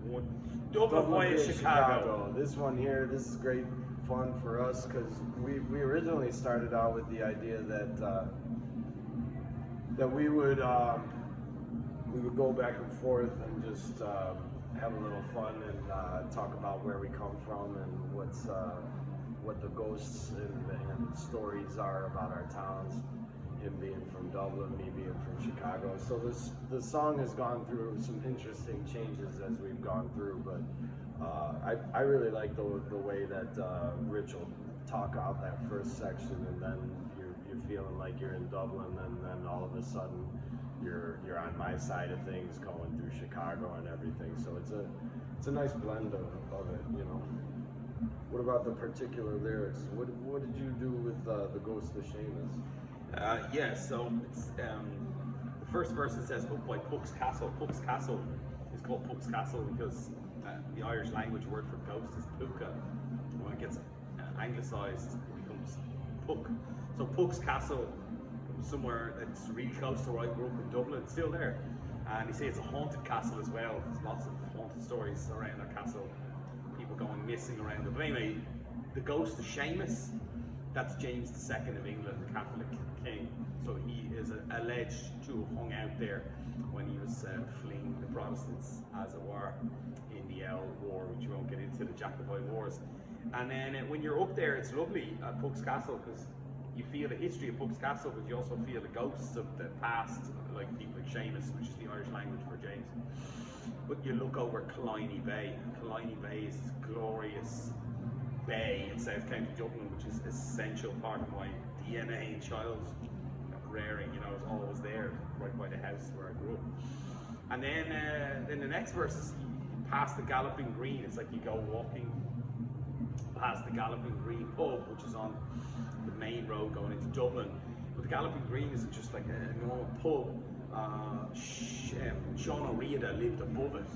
one. Dublin via Chicago. This one here, this is great fun for us because we originally started out with the idea that we would go back and forth and just have a little fun and talk about where we come from and what the ghosts and stories are about our towns. Him being from Dublin, me being from Chicago. So the song has gone through some interesting changes as we've gone through, but I really like the way that Rich will talk out that first section, and then you're feeling like you're in Dublin, and then all of a sudden you're on my side of things going through Chicago and everything. So it's a nice blend of it, you know. What about the particular lyrics? What did you do with the Ghost of Seamus? Yeah, so it's the first verse that says up by Puck's Castle. Puck's Castle is called Puck's Castle because the Irish language word for ghost is puka. When it gets anglicised, it becomes Puck. So Puck's Castle, somewhere that's really close to where I grew up in Dublin, it's still there. And they say it's a haunted castle as well. There's lots of haunted stories around that castle, people going missing around it. But anyway, the Ghost of Seamus, that's James II of England, the Catholic king. So he is alleged to have hung out there when he was fleeing the Protestants, as it were, in the El War, which we won't get into, the Jacobite Wars. And then when you're up there, it's lovely at Puck's Castle because you feel the history of Puck's Castle, but you also feel the ghosts of the past, like people like Seamus, which is the Irish language for James. But you look over Killiney Bay. Killiney Bay is this glorious bay in South County Dublin, which is an essential part of my DNA and childhood rearing. You know, it's always there, right by the house where I grew up. And then the next verse is past the Galloping Green. It's like you go walking past the Galloping Green pub, which is on the main road going into Dublin. But the Galloping Green isn't just like a normal pub. Sean O'Riordan lived above it.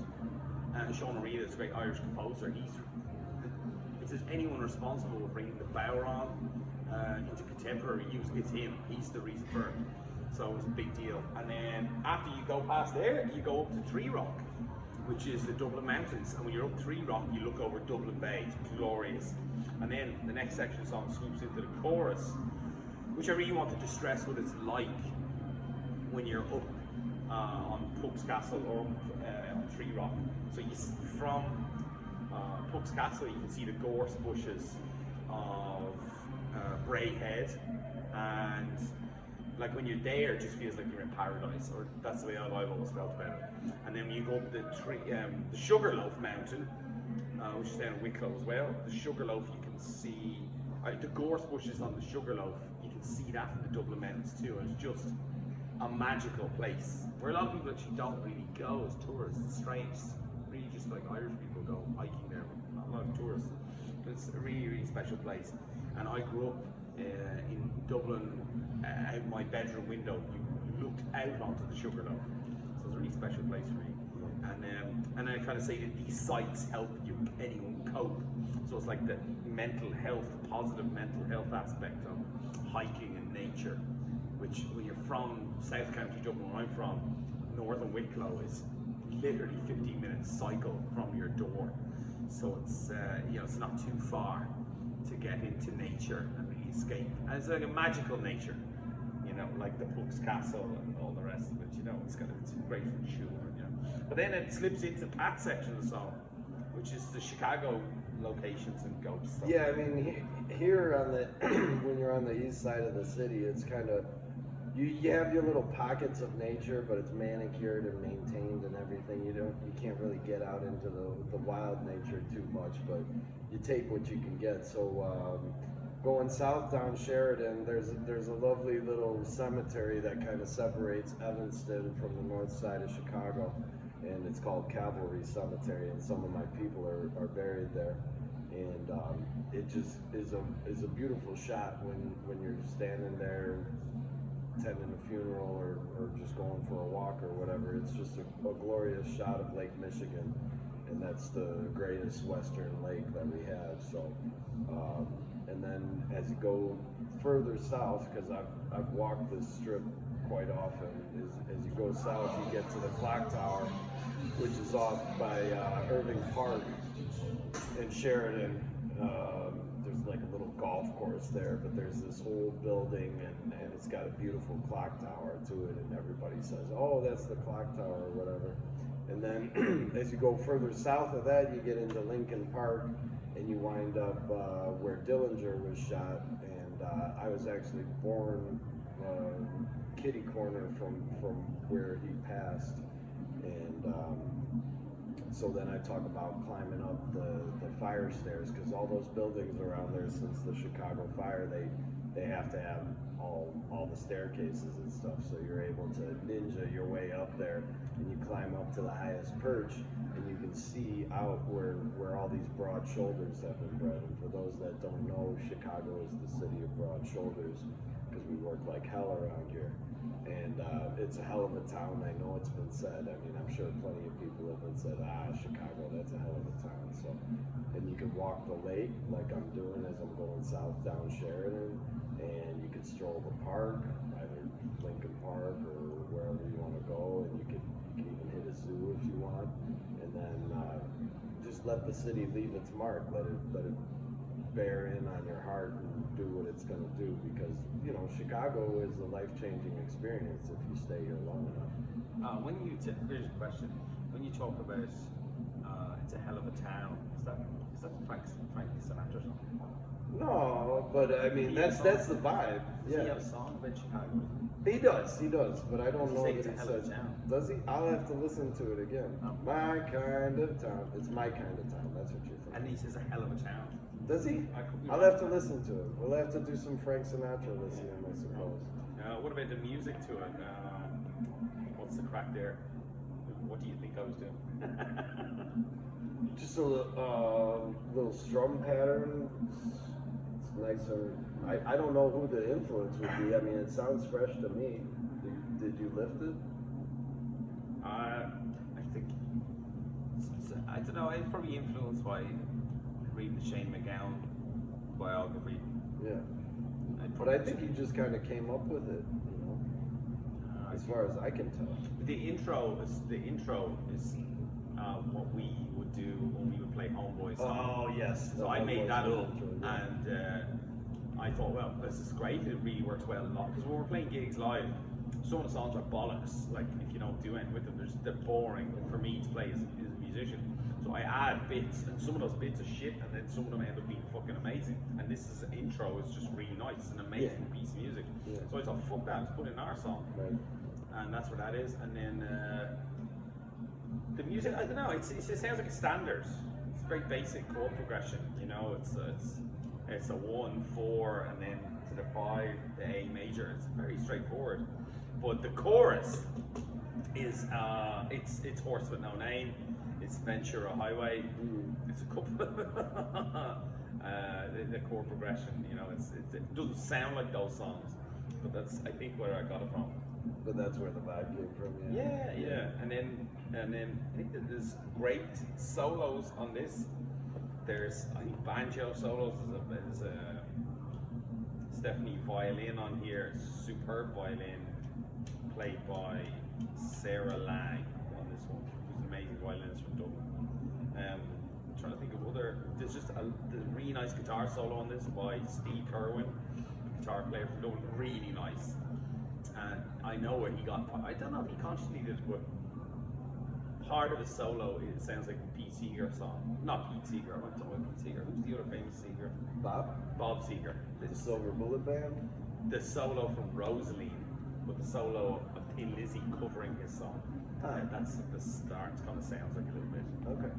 And Sean O'Riordan is a great Irish composer. If there's anyone responsible for bringing the Bowron into contemporary use, it's him. He's the reason for it. So it was a big deal. And then after you go past there, you go up to Tree Rock, which is the Dublin Mountains. And when you're up Tree Rock, you look over Dublin Bay. It's glorious. And then the next section of the song swoops into the chorus, which I really wanted to stress what it's like when you're up on Puck's Castle or on Tree Rock. So from Puck's Castle, you can see the gorse bushes of Braehead, and like when you're there, it just feels like you're in paradise, or that's the way I've always felt about it. And then when you go up the Sugarloaf Mountain, which is down in Wicklow as well, the Sugarloaf, you can see the gorse bushes on the Sugarloaf. You can see that in the Dublin Mountains too, and it's just a magical place where a lot of people actually don't really go as tourists. It's strange. It's really just like Irish people go hiking there, but not a lot of tourists. But it's a really, really special place. And I grew up in Dublin. Out my bedroom window, you looked out onto the Sugarloaf. So it's a really special place for me. And I kind of say that these sites help anyone cope. So it's like the mental health, positive mental health aspect of hiking and nature, which when you're from South County Dublin, where I'm from, northern Wicklow is literally 15-minute cycle from your door. So it's it's not too far to get into nature and really escape. And it's like a magical nature, like the Puck's Castle and all the rest of it. It's great for children. But then it slips into Pat's section of the song, which is the Chicago locations and ghosts. Yeah, I mean, here on the when you're on the east side of the city, it's kind of you have your little pockets of nature, but it's manicured and maintained and everything. You can't really get out into the wild nature too much, but you take what you can get. So going south down Sheridan, there's a lovely little cemetery that kind of separates Evanston from the north side of Chicago, and it's called Cavalry Cemetery, and some of my people are buried there. And it just is a beautiful shot when you're standing there attending a funeral or just going for a walk or whatever. It's just a glorious shot of Lake Michigan, and that's the greatest western lake that we have. So and then as you go further south, because I've walked this strip quite often. As you go south, you get to the clock tower, which is off by Irving Park in Sheridan. There's like a little golf course there, but there's this whole building, and it's got a beautiful clock tower to it, and everybody says, oh, that's the clock tower or whatever. And then as you go further south of that, you get into Lincoln Park, and you wind up where Dillinger was shot. And I was actually born kitty corner from where he passed. And so then I talk about climbing up the fire stairs, because all those buildings around there, since the Chicago fire, they have to have all the staircases and stuff, so you're able to ninja your way up there, and you climb up to the highest perch, and you can see out where all these broad shoulders have been bred. And for those that don't know, Chicago is the city of broad shoulders, because we work like hell around here. And it's a hell of a town. I know it's been said. I mean, I'm sure plenty of people have been said, Chicago, that's a hell of a town. So, and you can walk the lake like I'm doing as I'm going south down Sheridan, and you can stroll the park, either Lincoln Park or wherever you want to go, and you can even hit a zoo if you want, and then just let the city leave its mark. Let it bear in on your heart and do what it's going to do, because Chicago is a life-changing experience if you stay here long enough. Here's a question: when you talk about it's a hell of a town, is that Frank Sinatra song? No, but I mean that's the vibe. Does he have a song about Chicago? He does, but I don't know that he says. Does he? I'll have to listen to it again. Oh. My kind of town. It's my kind of town. That's what you're thinking. And he says a hell of a town. Does he? I'll have to listen to it. We'll have to do some Frank Sinatra listening, I suppose. What about the music to it? What's the crack there? What do you think I was doing? Just a little strum pattern. It's nicer. I don't know who the influence would be. I mean, it sounds fresh to me. Did you lift it? I think I don't know. I'm probably influenced by reading the Shane MacGowan biography. Yeah. But I think you just kind of came up with it, as far as I can tell. The intro is what we would do when we would play Homeboy song. Oh yes. So I made that up, and I thought, well, this is great. It really works well a lot, because when we're playing gigs live, some of the songs are bollocks. Like if you don't do anything with them, they're boring for me to play as a musician. So I add bits, and some of those bits are shit, and then some of them end up being fucking amazing. And this intro is just really nice. It's an amazing piece of music. Yeah. So I thought, fuck that, let's put in our song. Right. And that's what that is. And then the music, I don't know, it sounds like a standard. It's very basic chord progression. It's a 1, 4, and then to the 5, the A major. It's very straightforward. But the chorus is it's Horse With No Name. It's Ventura Highway. It's a couple. The chord progression, it doesn't sound like those songs, but that's, I think, where I got it from. But that's where the vibe came from. Yeah. And then I think that there's great solos on this. There's, I think, banjo solos. There's a Stephanie violin on here. Superb violin, played by Sarah Lang on this one. Who's an amazing violinist from Dublin. I'm trying to think of other. There's just a really nice guitar solo on this by Steve Kerwin, guitar player from Dublin. Really nice. And I know where he got. I don't know if he consciously did it, but part of his solo, it sounds like a Pete Seeger song. Not Pete Seeger. I'm talking about Pete Seeger. Who's the other famous Seeger? Bob Seeger. The Silver Bullet Band. The solo from Rosaline, but the solo of Thin Lizzy covering his song. That's at the start. It kind of sounds like a little bit. Okay.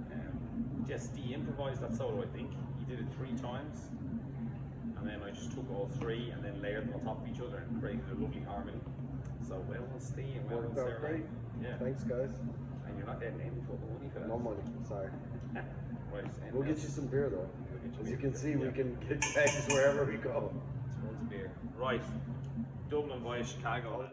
Just he improvised that solo, I think. He did it 3 times, and then I just took all 3 and then layered them on top of each other and created a lovely harmony. So well done, Steve, and well done, Sarah. Great. Yeah. Thanks, guys. And you're not getting any money for that. No money. Sorry. Right. We'll get you some beer though. As you can see, we can get tags wherever we go. Tons of beer. Right. Dublin via Chicago.